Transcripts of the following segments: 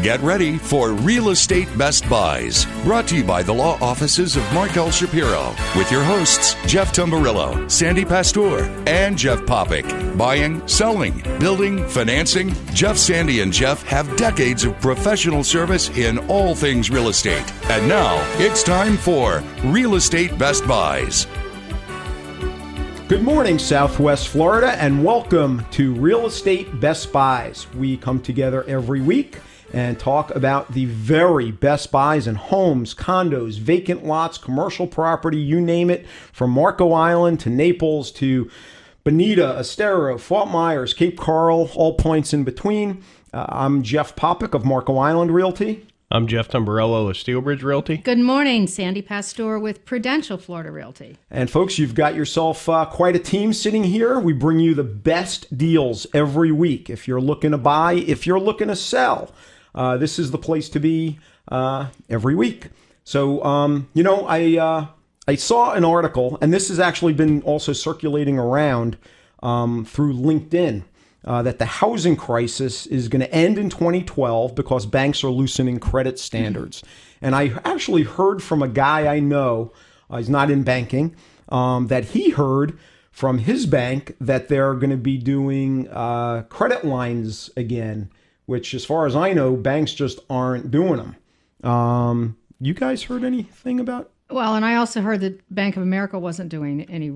Get ready for Real Estate Best Buys, brought to you by the law offices of Mark L. Shapiro, with your hosts, Jeff Tamburillo, Sandy Pastor, and Jeff Popick. Buying, selling, building, financing. Jeff, Sandy, and Jeff have decades of professional service in all things real estate. And now, it's time for Real Estate Best Buys. Good morning, Southwest Florida, and welcome to Real Estate Best Buys. We come together every week and talk about the very best buys in homes, condos, vacant lots, commercial property, you name it, from Marco Island to Naples to Bonita, Estero, Fort Myers, Cape Coral, all points in between. I'm Jeff Popick of Marco Island Realty. I'm Jeff Tamburillo of Steelbridge Realty. Good morning, Sandy Pastor with Prudential Florida Realty. And folks, you've got yourself quite a team sitting here. We bring you the best deals every week. If you're looking to buy, if you're looking to sell, this is the place to be every week. So, I saw an article, and this has actually been also circulating around through LinkedIn, that the housing crisis is going to end in 2012 because banks are loosening credit standards. And I actually heard from a guy I know, he's not in banking, that he heard from his bank that they're going to be doing credit lines again, which, as far as I know, banks just aren't doing them. You guys heard anything about? Well, and I also heard that Bank of America wasn't doing any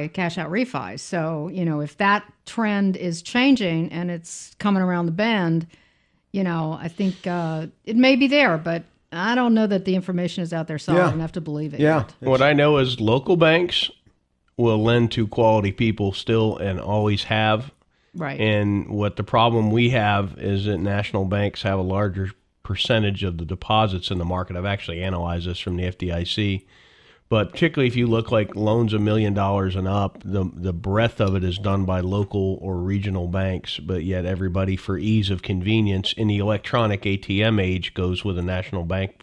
cash out refis. So, if that trend is changing and it's coming around the bend, I think it may be there, but I don't know that the information is out there solid enough to believe it yet. What I know is local banks will lend to quality people still and always have. Right. And what the problem we have is that national banks have a larger percentage of the deposits in the market. I've actually analyzed this from the FDIC, but particularly if you look like loans $1 million and up, the breadth of it is done by local or regional banks, but yet everybody, for ease of convenience in the electronic ATM age, goes with a national bank.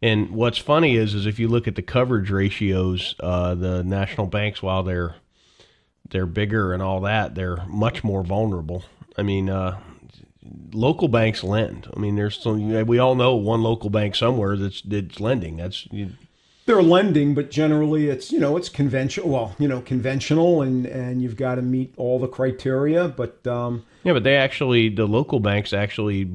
And what's funny is if you look at the coverage ratios, the national banks, while they're bigger and all that, they're much more vulnerable. I mean, local banks lend. I mean, we all know one local bank somewhere that's lending. They're lending, but generally it's conventional. Well, conventional, and you've got to meet all the criteria. But but the local banks actually.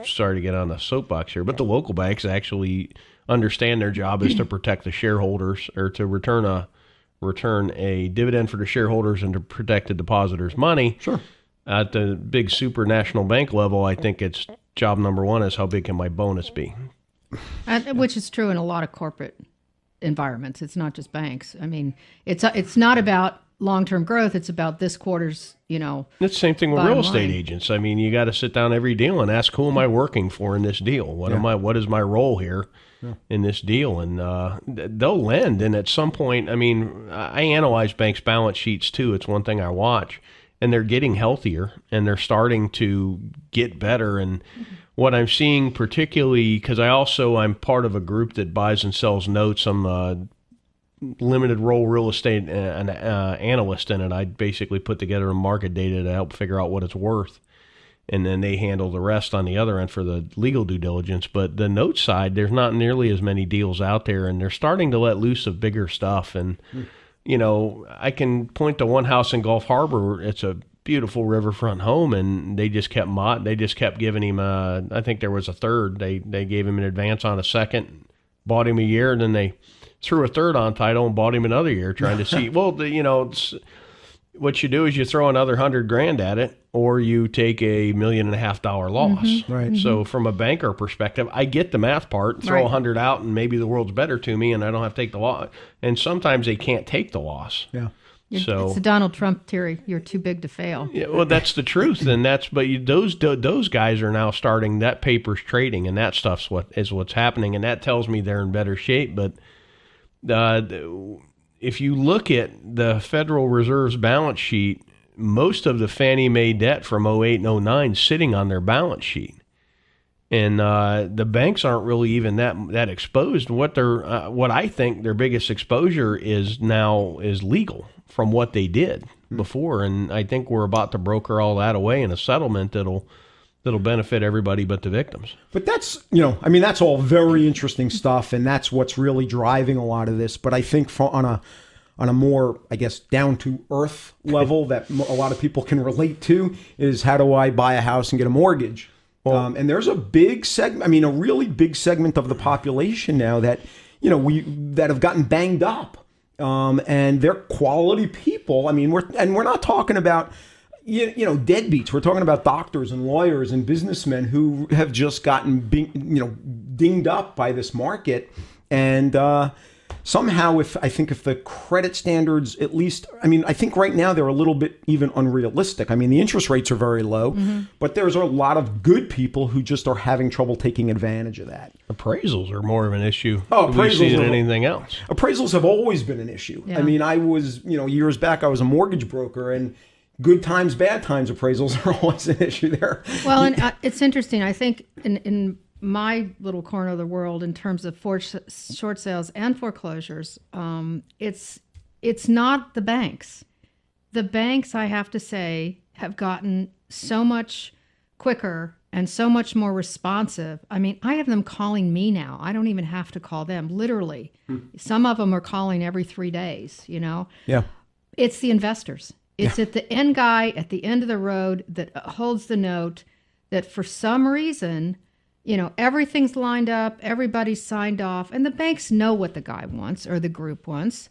Sorry to get on the soapbox here, but the local banks actually understand their job is to protect the shareholders, or to return a dividend for the shareholders and to protect the depositors' money. Sure. At the big super national bank level, I think it's job number one is how big can my bonus be? Which is true in a lot of corporate environments. It's not just banks. I mean, it's not about long-term growth. It's about this quarter's, It's the same thing with real estate line. agents. I mean, you got to sit down every deal and ask, who am I working for in this deal? What is my role here in this deal? And they'll lend. And at some point, I mean, I analyze banks' balance sheets too. It's one thing I watch. And they're getting healthier, and they're starting to get better. And what I'm seeing, particularly because I'm part of a group that buys and sells notes. I'm a limited role real estate analyst in it. I basically put together market data to help figure out what it's worth, and then they handle the rest on the other end for the legal due diligence. But the note side, there's not nearly as many deals out there, and they're starting to let loose of bigger stuff. And I can point to one house in Gulf Harbor. It's a beautiful riverfront home, and they just kept giving him I think there was a third. They gave him an advance on a second, bought him a year, and then they threw a third on title and bought him another year, trying to see. Well, what you do is you throw another $100,000 at it, or you take $1.5 million loss. Mm-hmm. Right. Mm-hmm. So from a banker perspective, I get the math part. Throw 100 out, and maybe the world's better to me, and I don't have to take the loss. And sometimes they can't take the loss. Yeah. It's the Donald Trump theory. You're too big to fail. Yeah, well, that's the truth, those guys are now starting. That paper's trading, and that stuff's what's happening, and that tells me they're in better shape. But if you look at the Federal Reserve's balance sheet, most of the Fannie Mae debt from 08 and 09 sitting on their balance sheet. And the banks aren't really even that exposed. What I think their biggest exposure is now is legal from what they did before. And I think we're about to broker all that away in a settlement that'll that'll benefit everybody but the victims. But that's, that's all very interesting stuff, and that's what's really driving a lot of this. But I think on a more, I guess, down-to-earth level that a lot of people can relate to is, how do I buy a house and get a mortgage? And there's a big segment, a really big segment of the population now that, that have gotten banged up. And they're quality people. We're not talking about, deadbeats. We're talking about doctors and lawyers and businessmen who have just gotten, dinged up by this market. And somehow, if the credit standards, at least, I think right now they're a little bit even unrealistic. The interest rates are very low, but there's a lot of good people who just are having trouble taking advantage of that. Appraisals are more of an issue appraisals than anything else. Appraisals have always been an issue. Yeah. I was, years back, I was a mortgage broker, and good times, bad times appraisals are always an issue there. Well, and it's interesting. I think in my little corner of the world, in terms of short sales and foreclosures, it's not the banks. The banks, I have to say, have gotten so much quicker and so much more responsive. I have them calling me now. I don't even have to call them, literally. Some of them are calling every 3 days, Yeah. It's the investors. It's at the end guy at the end of the road that holds the note that for some reason, everything's lined up, everybody's signed off, and the banks know what the guy wants or the group wants,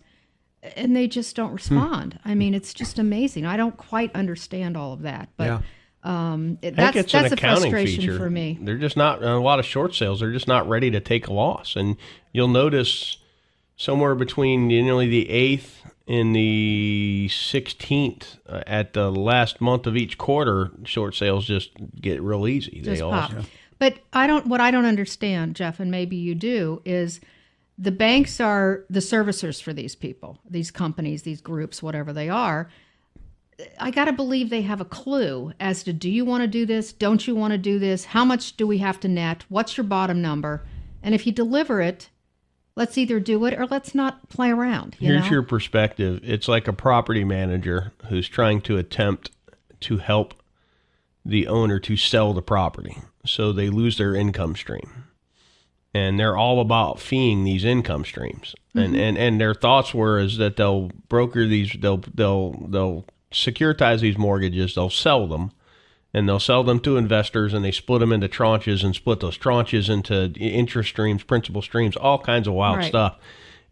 and they just don't respond. It's just amazing. I don't quite understand all of that, but that's a frustration feature for me. They're just not, a lot of short sales, they're just not ready to take a loss. And you'll notice somewhere between the 8th and the 16th, at the last month of each quarter, short sales just get real easy. Just pop. But what I don't understand, Jeff, and maybe you do, is the banks are the servicers for these people, these companies, these groups, whatever they are. I got to believe they have a clue as to, do you want to do this? Don't you want to do this? How much do we have to net? What's your bottom number? And if you deliver it, let's either do it or let's not play around. Here's your perspective. It's like a property manager who's trying to attempt to help the owner to sell the property, so they lose their income stream. And they're all about feeing these income streams. And their thoughts were is that they'll broker these, they'll securitize these mortgages, they'll sell them, and they'll sell them to investors, and they split them into tranches and split those tranches into interest streams, principal streams, all kinds of wild stuff.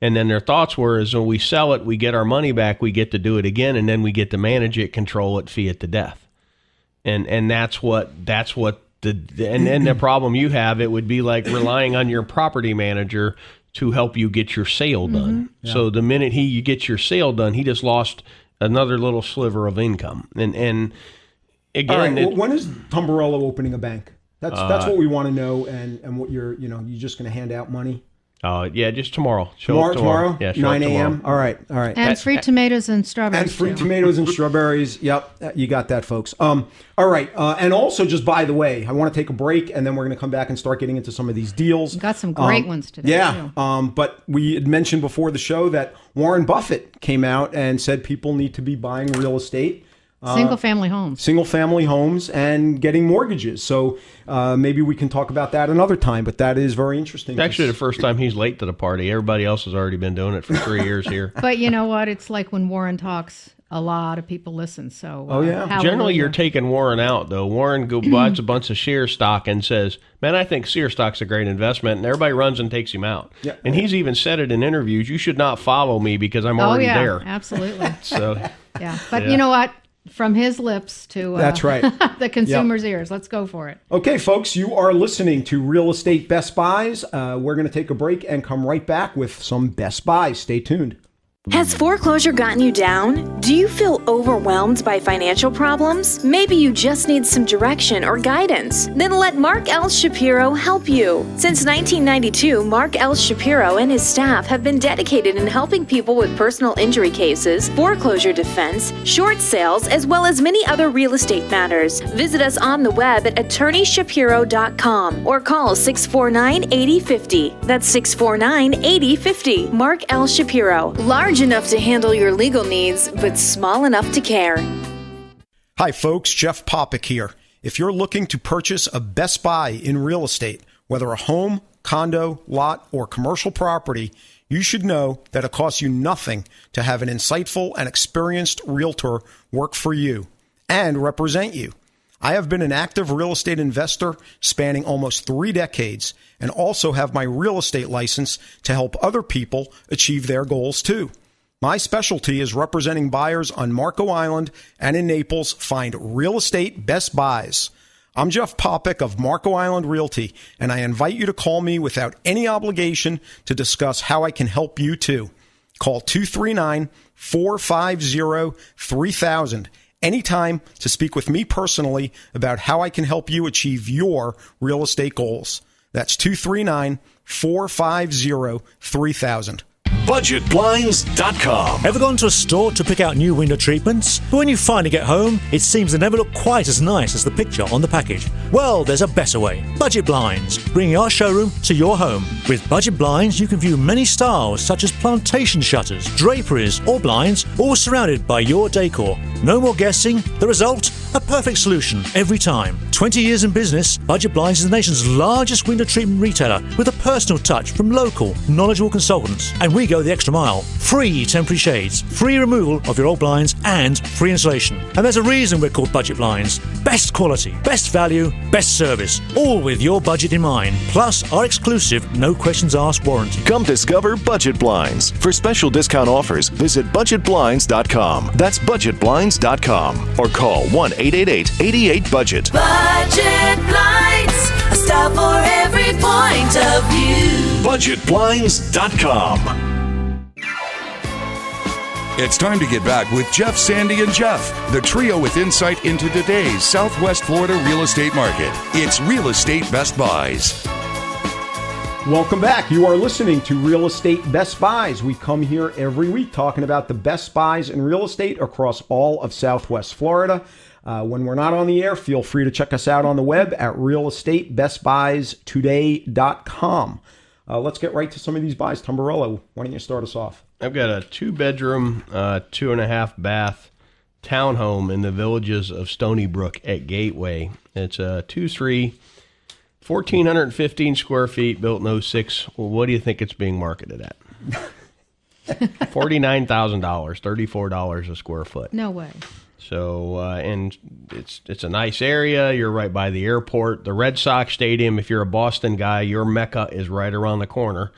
And then their thoughts were is when we sell it, we get our money back, we get to do it again, and then we get to manage it, control it, fee it to death. And that's what the problem you have, it would be like relying on your property manager to help you get your sale done. Yeah. So the minute you get your sale done, he just lost another little sliver of income. And again, all right, when is Tombarello opening a bank? That's what we want to know. And what you're just going to hand out money? Just tomorrow. Tomorrow? Yeah, 9 a.m.? All right. And free tomatoes and strawberries. And free tomatoes and strawberries. Yep, you got that, folks. All right. And also, just by the way, I want to take a break, and then we're going to come back and start getting into some of these deals. You got some great ones today. Yeah. Too. But we had mentioned before the show that Warren Buffett came out and said people need to be buying real estate. Single-family homes and getting mortgages. So maybe we can talk about that another time, but that is very interesting. It's actually the first time he's late to the party. Everybody else has already been doing it for 3 years here. But you know what? It's like when Warren talks, a lot of people listen. So generally you're taking Warren out, though. Warren buys a bunch of Sears stock and says, man, I think Sears stock's a great investment, and everybody runs and takes him out. Yeah. And he's even said it in interviews, you should not follow me because I'm already there. Absolutely. So But you know what? From his lips to that's right. the consumer's ears. Let's go for it. Okay, folks, you are listening to Real Estate Best Buys. We're going to take a break and come right back with some Best Buys. Stay tuned. Has foreclosure gotten you down? Do you feel overwhelmed by financial problems? Maybe you just need some direction or guidance. Then let Mark L. Shapiro help you. Since 1992, Mark L. Shapiro and his staff have been dedicated in helping people with personal injury cases, foreclosure defense, short sales, as well as many other real estate matters. Visit us on the web at attorneyshapiro.com or call 649-8050. That's 649-8050. Mark L. Shapiro. Large enough to handle your legal needs, but small enough to care. Hi, folks. Jeff Popick here. If you're looking to purchase a Best Buy in real estate, whether a home, condo, lot, or commercial property, you should know that it costs you nothing to have an insightful and experienced realtor work for you and represent you. I have been an active real estate investor spanning almost 3 decades and also have my real estate license to help other people achieve their goals too. My specialty is representing buyers on Marco Island and in Naples find real estate Best Buys. I'm Jeff Popick of Marco Island Realty, and I invite you to call me without any obligation to discuss how I can help you too. Call 239-450-3000 anytime to speak with me personally about how I can help you achieve your real estate goals. That's 239-450-3000. BudgetBlinds.com. Ever gone to a store to pick out new window treatments? But when you finally get home, it seems they never look quite as nice as the picture on the package. Well, there's a better way. Budget Blinds, bringing our showroom to your home. With Budget Blinds, you can view many styles such as plantation shutters, draperies, or blinds, all surrounded by your decor. No more guessing. The result? A perfect solution every time. 20 years in business, Budget Blinds is the nation's largest window treatment retailer with a personal touch from local, knowledgeable consultants. And we go the extra mile. Free temporary shades, free removal of your old blinds, and free installation. And there's a reason we're called Budget Blinds. Best quality, best value, best service, all with your budget in mind. Plus our exclusive, no questions asked warranty. Come discover Budget Blinds. For special discount offers, visit BudgetBlinds.com. That's BudgetBlinds.com. Or call 1-888-88-BUDGET. Budget Blinds, a style for every point of view. BudgetBlinds.com. It's time to get back with Jeff, Sandy, and Jeff, the trio with insight into today's Southwest Florida real estate market. It's Real Estate Best Buys. Welcome back. You are listening to Real Estate Best Buys. We come here every week talking about the best buys in real estate across all of Southwest Florida. When we're not on the air, feel free to check us out on the web at realestatebestbuystoday.com. Let's get right to some of these buys. Tumbarello, why don't you start us off? I've got a 2-bedroom, 2.5 bath townhome in the Villages of Stony Brook at Gateway. It's a 2-3, 1,415 square feet, built in 06. Well, what do you think it's being marketed at? $49,000, $34 a square foot. No way. So, and it's a nice area. You're right by the airport. The Red Sox Stadium, if you're a Boston guy, your Mecca is right around the corner.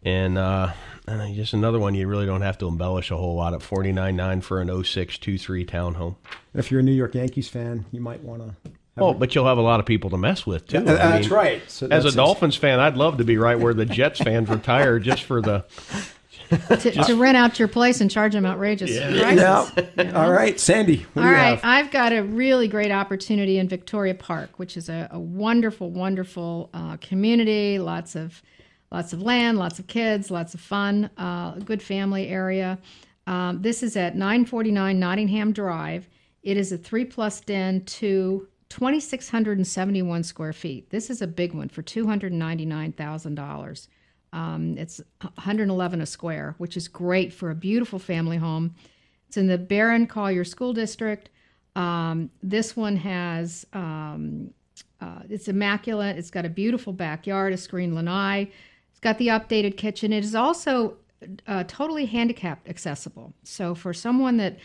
And just another one you really don't have to embellish a whole lot at $49,900 for an 06 2-3 townhome. If you're a New York Yankees fan, you might want to... But you'll have a lot of people to mess with, too. That's right. So as a Dolphins fan, I'd love to be right where the Jets fans retire just for the... to rent out your place and charge them outrageous prices. Yeah. You know? All right, Sandy, what do you have? I've got a really great opportunity in Victoria Park, which is a wonderful, wonderful community. Lots of land, lots of kids, lots of fun. A good family area. This is at 949 Nottingham Drive. It is a 3+ den to 2,671 square feet. This is a big one for $299,000. It's $111 a square, which is great for a beautiful family home. It's in the Barron Collier School District. This one has, it's immaculate. It's got a beautiful backyard, a screened lanai. It's got the updated kitchen. It is also totally handicapped accessible. So for someone that,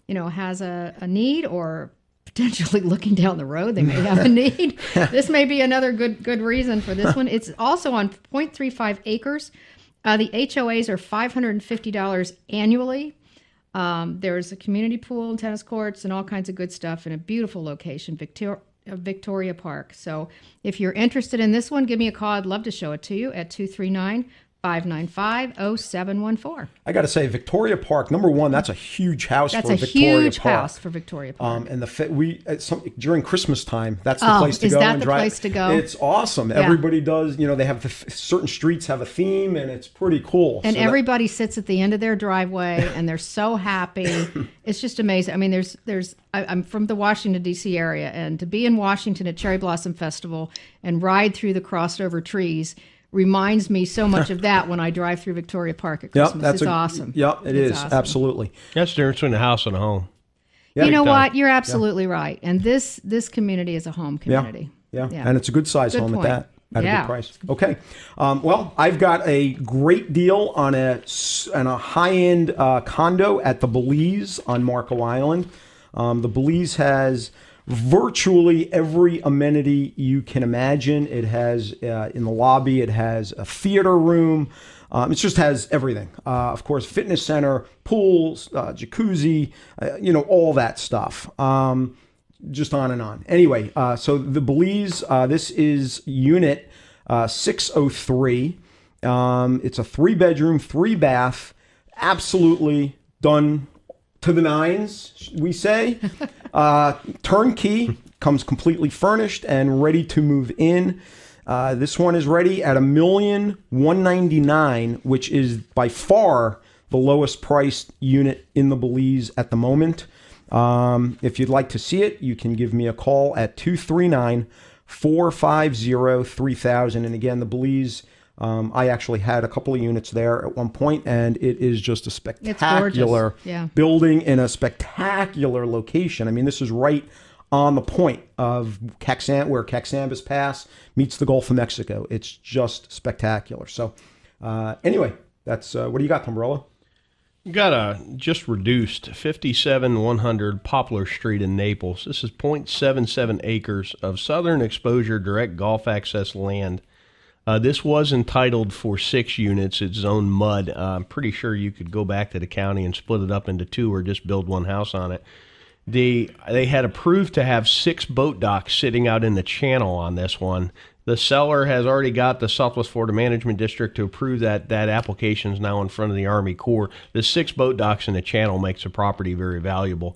has a need or potentially looking down the road, they may have a need. This may be another good reason for this one. It's also on 0.35 acres. The HOAs are $550 annually. There's a community pool and tennis courts and all kinds of good stuff in a beautiful location, Victoria Park. So if you're interested in this one, give me a call. I'd love to show it to you at 239-595-0714. I got to say, Victoria Park, number one, that's a huge house for Victoria Park. That's a huge house for Victoria Park. And during Christmas time, that's the place to go. Is that the place to go? It's awesome. Yeah. Everybody does, they have certain streets have a theme, and it's pretty cool. And everybody sits at the end of their driveway, and they're so happy. It's just amazing. I mean, I'm from the Washington, D.C. area, and to be in Washington at Cherry Blossom Festival and ride through the crossed over trees reminds me so much of that when I drive through Victoria Park at Christmas. It's awesome. Yeah, it is. Awesome. Absolutely. That's the difference between a house and a home. You know what? You're absolutely right. And this community is a home community. Yeah. And it's a good size home point. at a good price. Okay. Well, I've got a great deal on a high-end condo at the Belize on Marco Island. The Belize has virtually every amenity you can imagine. It has, in the lobby, it has a theater room. It just has everything. Of course, fitness center, pools, jacuzzi, all that stuff. Just on and on. Anyway, so the Belize, this is unit 603. It's a 3-bedroom, 3-bath, absolutely done to the nines, we say. Turnkey, comes completely furnished and ready to move in. This one is ready at $1,199,000, which is by far the lowest priced unit in the Belize at the moment. If you'd like to see it, you can give me a call at 239-450-3000. And again, the Belize, I actually had a couple of units there at one point, and it is just a spectacular building in a spectacular location. I mean, this is right on the point of where Caxambas Pass meets the Gulf of Mexico. It's just spectacular. So anyway, that's what do you got, Tombrello? Got a just reduced 57-100 Poplar Street in Naples. This is 0.77 acres of southern exposure direct Gulf access land. This was entitled for 6 units. It's zoned mud. I'm pretty sure you could go back to the county and split it up into 2 or just build one house on it. They had approved to have 6 boat docks sitting out in the channel on this one. The seller has already got the Southwest Florida Management District to approve that application is now in front of the Army Corps. The 6 boat docks in the channel makes the property very valuable.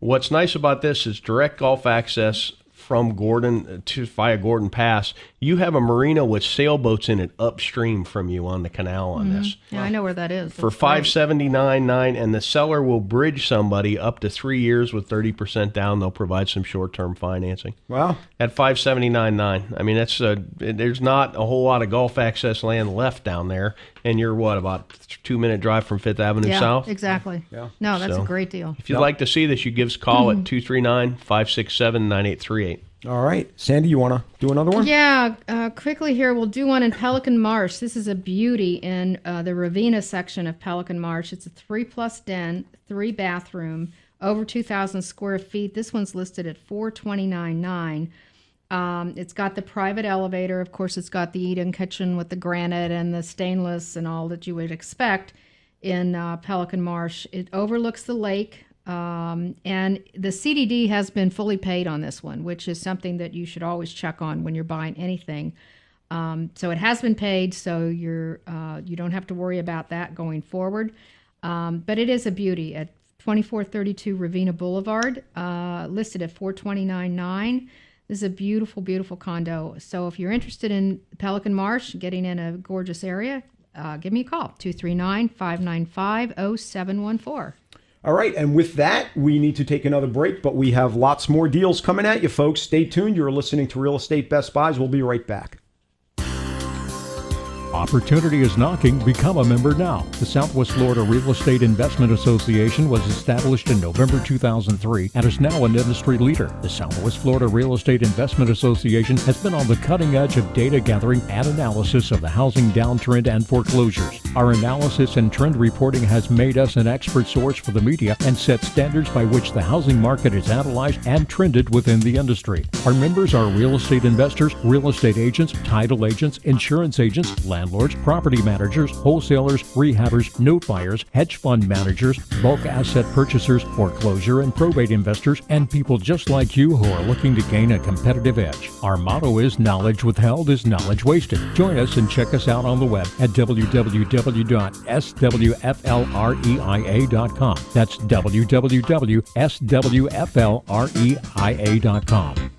What's nice about this is direct Gulf access from Gordon via Gordon Pass. You have a marina with sailboats in it upstream from you on the canal on this. Yeah, I know where that is. For $579,900, and the seller will bridge somebody up to 3 years with 30% down. They'll provide some short-term financing. Wow. At $579,900. I mean, that's there's not a whole lot of Gulf access land left down there, and you're about 2-minute drive from 5th Avenue South? Exactly. Yeah. No, that's a great deal. If you'd like to see this, you give us a call at 239-567-9838. All right. Sandy, you want to do another one? Yeah. Quickly here, we'll do one in Pelican Marsh. This is a beauty in the Ravenna section of Pelican Marsh. It's a 3+ den, 3-bathroom, over 2,000 square feet. This one's listed at $429,900. It's got the private elevator. Of course, it's got the eat-in kitchen with the granite and the stainless and all that you would expect in Pelican Marsh. It overlooks the lake. And the CDD has been fully paid on this one, which is something that you should always check on when you're buying anything. So it has been paid, so you don't have to worry about that going forward. But it is a beauty at 2432 Ravenna Boulevard, listed at $429,900. This is a beautiful, beautiful condo. So if you're interested in Pelican Marsh, getting in a gorgeous area, give me a call, 239-595-0714. All right, and with that, we need to take another break, but we have lots more deals coming at you, folks. Stay tuned. You're listening to Real Estate Best Buys. We'll be right back. Opportunity is knocking. Become a member now. The Southwest Florida Real Estate Investment Association was established in November 2003 and is now an industry leader. The Southwest Florida Real Estate Investment Association has been on the cutting edge of data gathering and analysis of the housing downtrend and foreclosures. Our analysis and trend reporting has made us an expert source for the media and set standards by which the housing market is analyzed and trended within the industry. Our members are real estate investors, real estate agents, title agents, insurance agents, landlords, property managers, wholesalers, rehabbers, note buyers, hedge fund managers, bulk asset purchasers, foreclosure and probate investors, and people just like you who are looking to gain a competitive edge. Our motto is knowledge withheld is knowledge wasted. Join us and check us out on the web at www.swflreia.com. That's www.swflreia.com.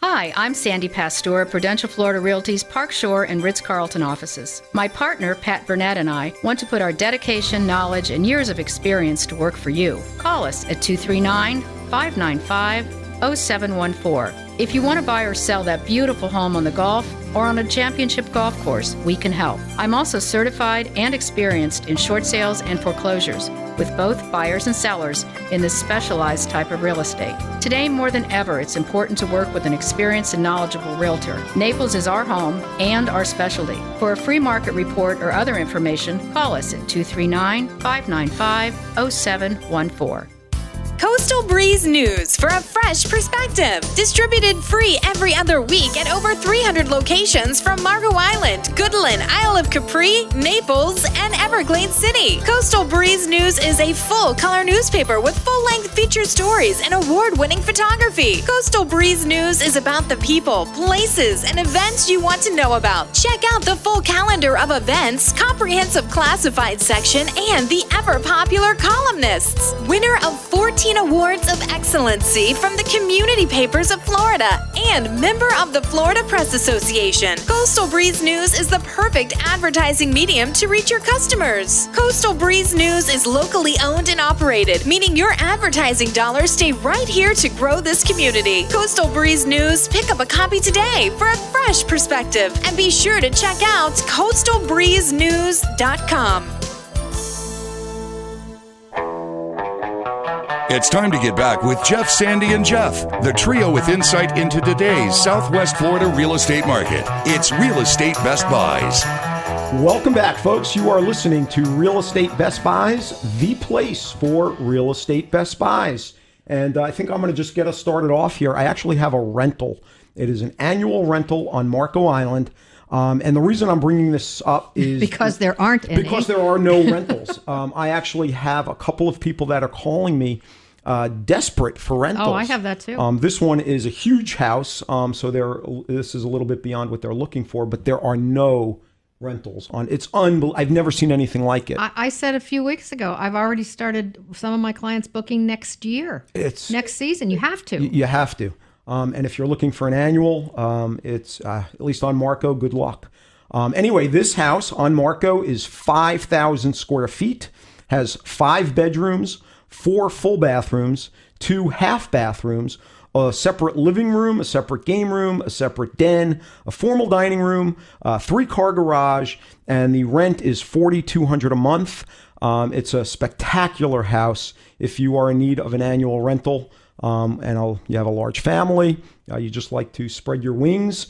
Hi, I'm Sandy Pasteur, Prudential Florida Realty's Park Shore and Ritz-Carlton offices. My partner, Pat Burnett, and I want to put our dedication, knowledge, and years of experience to work for you. Call us at 239-595-0714. If you want to buy or sell that beautiful home on the Gulf or on a championship golf course, we can help. I'm also certified and experienced in short sales and foreclosures. with both buyers and sellers in this specialized type of real estate. Today, more than ever, it's important to work with an experienced and knowledgeable realtor. Naples is our home and our specialty. For a free market report or other information, call us at 239-595-0714. Coastal Breeze News for a fresh perspective. Distributed free every other week at over 300 locations from Marco Island, Goodland, Isle of Capri, Naples, and Everglades City. Coastal Breeze News is a full-color newspaper with full-length featured stories and award-winning photography. Coastal Breeze News is about the people, places, and events you want to know about. Check out the full calendar of events, comprehensive classified section, and the ever-popular columnists. Winner of 14 awards of excellency from the community papers of Florida and member of the Florida Press Association. Coastal Breeze News is the perfect advertising medium to reach your customers. Coastal Breeze News is locally owned and operated, meaning your advertising dollars stay right here to grow this community. Coastal Breeze News, pick up a copy today for a fresh perspective, and be sure to check out coastalbreezenews.com. It's time to get back with Jeff, Sandy, and Jeff, the trio with insight into today's Southwest Florida real estate market. It's Real Estate Best Buys. Welcome back, folks. You are listening to Real Estate Best Buys, the place for real estate best buys. And I think I'm going to just get us started off here. I actually have a rental. It is an annual rental on Marco Island. And the reason I'm bringing this up is because there aren't any. Because there are no rentals. I actually have a couple of people that are calling me desperate for rentals. Oh, I have that too. This one is a huge house, so this is a little bit beyond what they're looking for, but there are no rentals on. It's I've never seen anything like it. I said a few weeks ago, I've already started some of my clients booking next year. Next season. You have to. You have to. And if you're looking for an annual, it's at least on Marco, good luck. Anyway, this house on Marco is 5,000 square feet, has 5 bedrooms, 4 full bathrooms, 2 half bathrooms, a separate living room, a separate game room, a separate den, a formal dining room, 3-car garage, and the rent is $4,200 a month. It's a spectacular house if you are in need of an annual rental. You have a large family, you just like to spread your wings,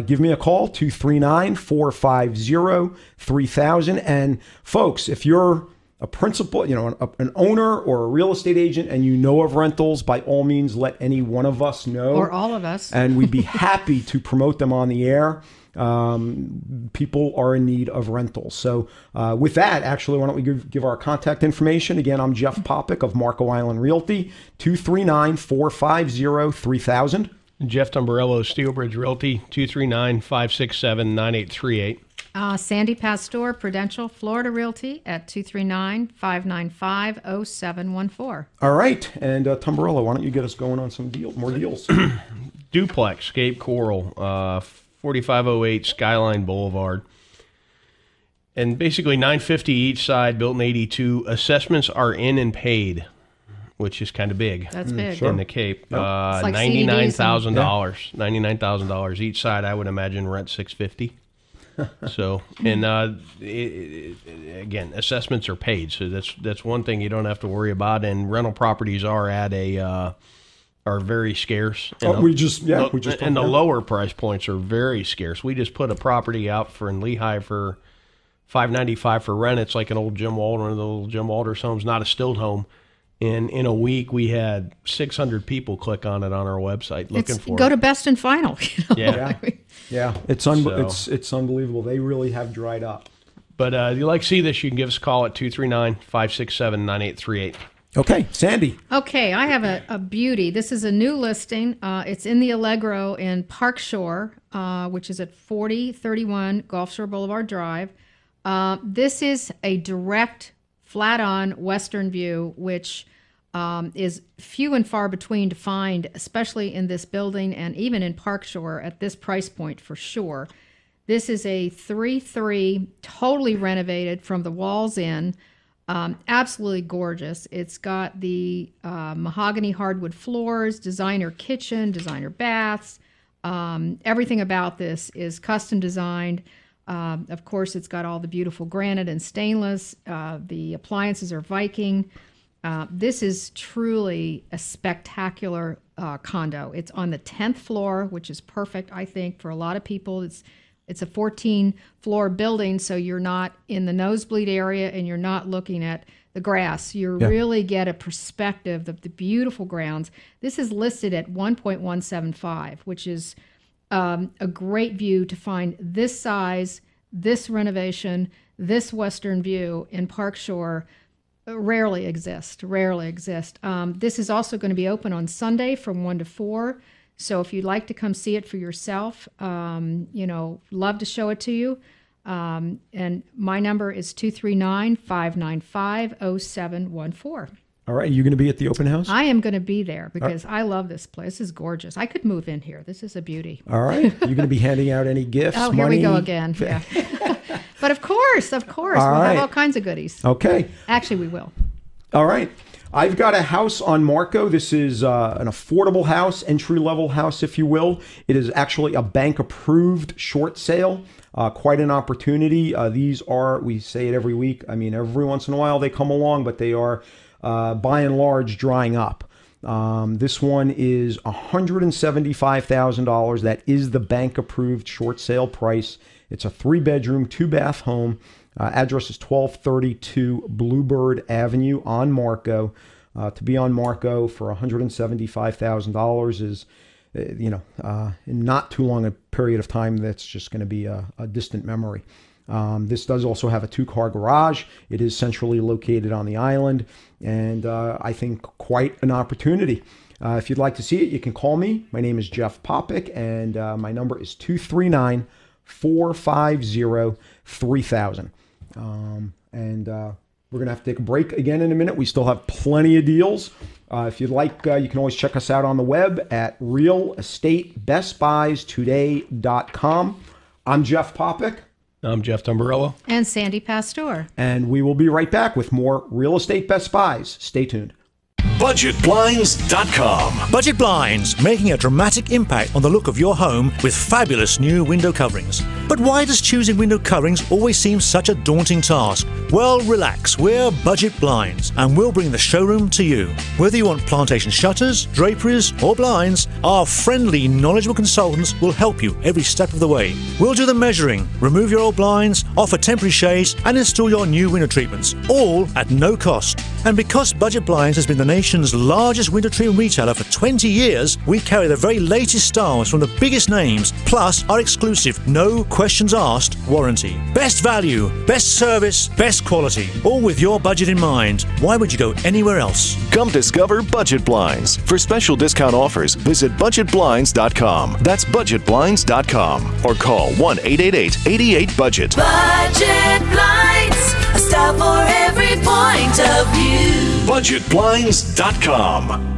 give me a call, 239-450-3000. And folks, if you're a principal, an owner or a real estate agent, and you know of rentals, by all means, let any one of us know. Or all of us. And we'd be happy to promote them on the air. People are in need of rentals. So with that, actually, why don't we give our contact information? Again, I'm Jeff Popick of Marco Island Realty, 239-450-3000. Jeff Tumbarello, Steelbridge Realty, 239-567-9838. Sandy Pastor, Prudential, Florida Realty at 239-595-0714. All right. And Tumbarello, why don't you get us going on some more deals? Duplex, Cape Coral, 4508 Skyline Boulevard. And basically $950 each side, built in 82. Assessments are in and paid, which is kind of big. That's big. In the Cape. Yep. Like $99,000. $99,000 each side. I would imagine rent $650. So, and again, assessments are paid, so that's one thing you don't have to worry about. And rental properties are at are very scarce. And the lower price points are very scarce. We just put a property out in Lehigh for $595 for rent. It's like an old Jim Walter, one of the old Jim Walter's homes, not a stilt home. And in a week, we had 600 people click on it on our website looking for it. Go to Best and Final. Yeah. Yeah, it's unbelievable. They really have dried up. But if you like to see this, you can give us a call at 239-567-9838. Okay, Sandy. Okay, I have a beauty. This is a new listing. It's in the Allegro in Park Shore, which is at 4031 Gulf Shore Boulevard Drive. This is a direct, flat-on western view, which is few and far between to find, especially in this building and even in Park Shore at this price point for sure. This is a 3-3, totally renovated from the walls in. Absolutely gorgeous. It's got the mahogany hardwood floors, designer kitchen, designer baths. Everything about this is custom designed. Of course, it's got all the beautiful granite and stainless. The appliances are Viking. This is truly a spectacular condo. It's on the 10th floor, which is perfect, I think, for a lot of people. It's a 14-floor building, so you're not in the nosebleed area and you're not looking at the grass. You really get a perspective of the beautiful grounds. This is listed at 1.175, which is a great view to find this size, this renovation, this western view in Park Shore. Rarely exist. This is also going to be open on Sunday from 1 to 4. So if you'd like to come see it for yourself, love to show it to you. And my number is 239-595-0714. All right. You going to be at the open house? I am going to be there because I love this place. This is gorgeous. I could move in here. This is a beauty. All right. You going to be handing out any gifts? Oh, money? Here we go again. Yeah. But of course. We'll have all kinds of goodies. Okay. Actually, we will. All right. I've got a house on Marco. This is an affordable house, entry-level house, if you will. It is actually a bank-approved short sale. Quite an opportunity. These are, we say it every week. I mean, every once in a while they come along, but they are, by and large, drying up. This one is $175,000. That is the bank-approved short sale price. It's a 3-bedroom, 2-bath home. Address is 1232 Bluebird Avenue on Marco. To be on Marco for $175,000 is, in not too long a period of time, that's just going to be a distant memory. This does also have a 2-car garage. It is centrally located on the island, and I think quite an opportunity. If you'd like to see it, you can call me. My name is Jeff Popick, and my number is 239-450-3000. We're going to have to take a break again in a minute. We still have plenty of deals. If you'd like, you can always check us out on the web at realestatebestbuystoday.com. I'm Jeff Popick. I'm Jeff Tamburillo. And Sandy Pastor. And we will be right back with more Real Estate Best Buys. Stay tuned. BudgetBlinds.com. Budget Blinds, making a dramatic impact on the look of your home with fabulous new window coverings. But why does choosing window coverings always seem such a daunting task? Well, relax, we're Budget Blinds, and we'll bring the showroom to you. Whether you want plantation shutters, draperies, or blinds, our friendly, knowledgeable consultants will help you every step of the way. We'll do the measuring, remove your old blinds, offer temporary shades, and install your new window treatments, all at no cost. And because Budget Blinds has been the nation's largest window treatment retailer for 20 years, we carry the very latest styles from the biggest names, plus our exclusive no questions asked warranty. Best value, best service, best quality, all with your budget in mind. Why would you go anywhere else? Come discover Budget Blinds. For special discount offers, visit BudgetBlinds.com. That's BudgetBlinds.com. Or call 1-888-88-BUDGET. Budget Blinds, a style for every point of view. BudgetBlinds.com.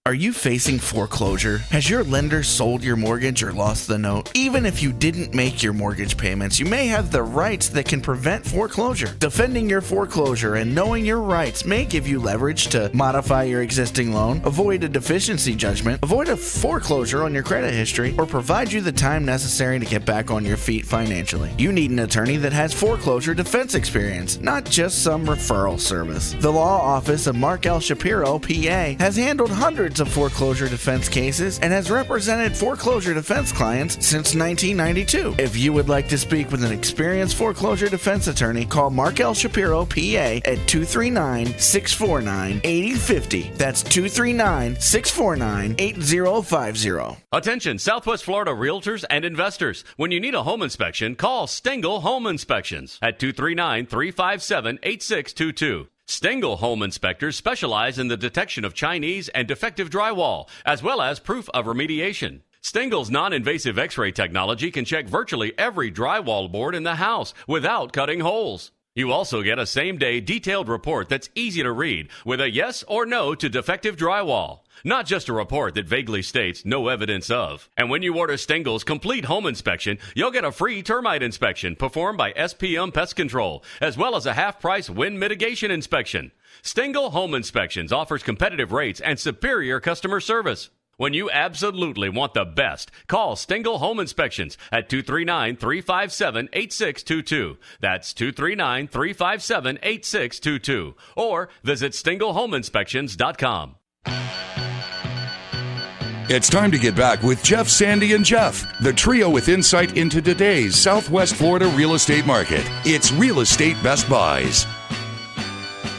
Are you facing foreclosure? Has your lender sold your mortgage or lost the note? Even if you didn't make your mortgage payments, you may have the rights that can prevent foreclosure. Defending your foreclosure and knowing your rights may give you leverage to modify your existing loan, avoid a deficiency judgment, avoid a foreclosure on your credit history, or provide you the time necessary to get back on your feet financially. You need an attorney that has foreclosure defense experience, not just some referral service. The law office of Mark L. Shapiro, PA, has handled hundreds of foreclosure defense cases and has represented foreclosure defense clients since 1992. If you would like to speak with an experienced foreclosure defense attorney, call Mark L. Shapiro, PA at 239-649-8050. That's 239-649-8050. Attention, Southwest Florida realtors and investors. When you need a home inspection, call Stengel Home Inspections at 239-357-8622. Stengel Home Inspectors specialize in the detection of Chinese and defective drywall, as well as proof of remediation. Stengel's non-invasive X-ray technology can check virtually every drywall board in the house without cutting holes. You also get a same-day detailed report that's easy to read with a yes or no to defective drywall. Not just a report that vaguely states no evidence of. And when you order Stengel's complete home inspection, you'll get a free termite inspection performed by SPM Pest Control, as well as a half-price wind mitigation inspection. Stengel Home Inspections offers competitive rates and superior customer service. When you absolutely want the best, call Stengel Home Inspections at 239-357-8622. That's 239-357-8622. Or visit StengelHomeInspections.com. It's time to get back with Jeff, Sandy, and Jeff, the trio with insight into today's Southwest Florida real estate market. It's Real Estate Best Buys.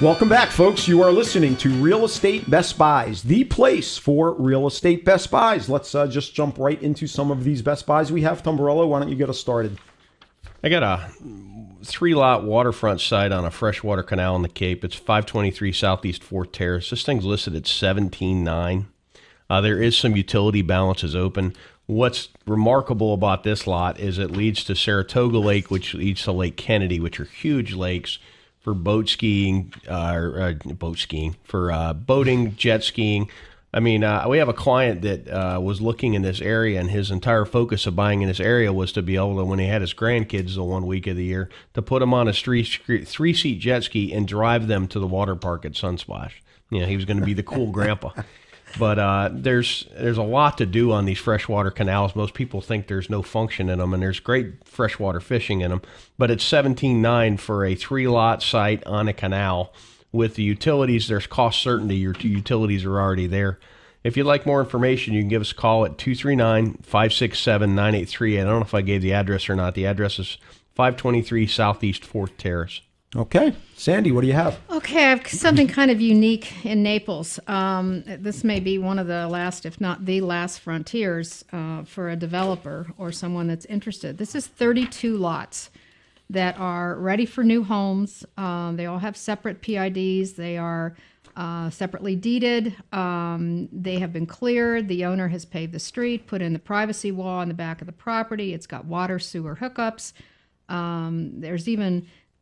Welcome back, folks. You are listening to Real Estate Best Buys, the place for real estate Best Buys. Let's just jump right into some of these Best Buys we have. Tombarello, why don't you get us started? I got a 3-lot waterfront site on a freshwater canal in the Cape. It's 523 Southeast 4th Terrace. This thing's listed at $17,900. There is some utility balances open. What's remarkable about this lot is it leads to Saratoga Lake, which leads to Lake Kennedy, which are huge lakes for boating, jet skiing. I mean, we have a client that was looking in this area, and his entire focus of buying in this area was to be able to, when he had his grandkids the 1 week of the year, to put them on a three-seat jet ski and drive them to the water park at Sunsplash. You know, he was going to be the cool grandpa. But there's a lot to do on these freshwater canals. Most people think there's no function in them, and there's great freshwater fishing in them. But it's $17,900 for a 3-lot site on a canal. With the utilities, there's cost certainty. Your utilities are already there. If you'd like more information, you can give us a call at 239-567-9838. I don't know if I gave the address or not. The address is 523 Southeast 4th Terrace. Okay. Sandy, what do you have? Okay, I have something kind of unique in Naples. This may be one of the last, if not the last frontiers for a developer or someone that's interested. This is 32 lots that are ready for new homes. They all have separate PIDs. They are separately deeded. They have been cleared. The owner has paved the street, put in the privacy wall in the back of the property. It's got water, sewer hookups.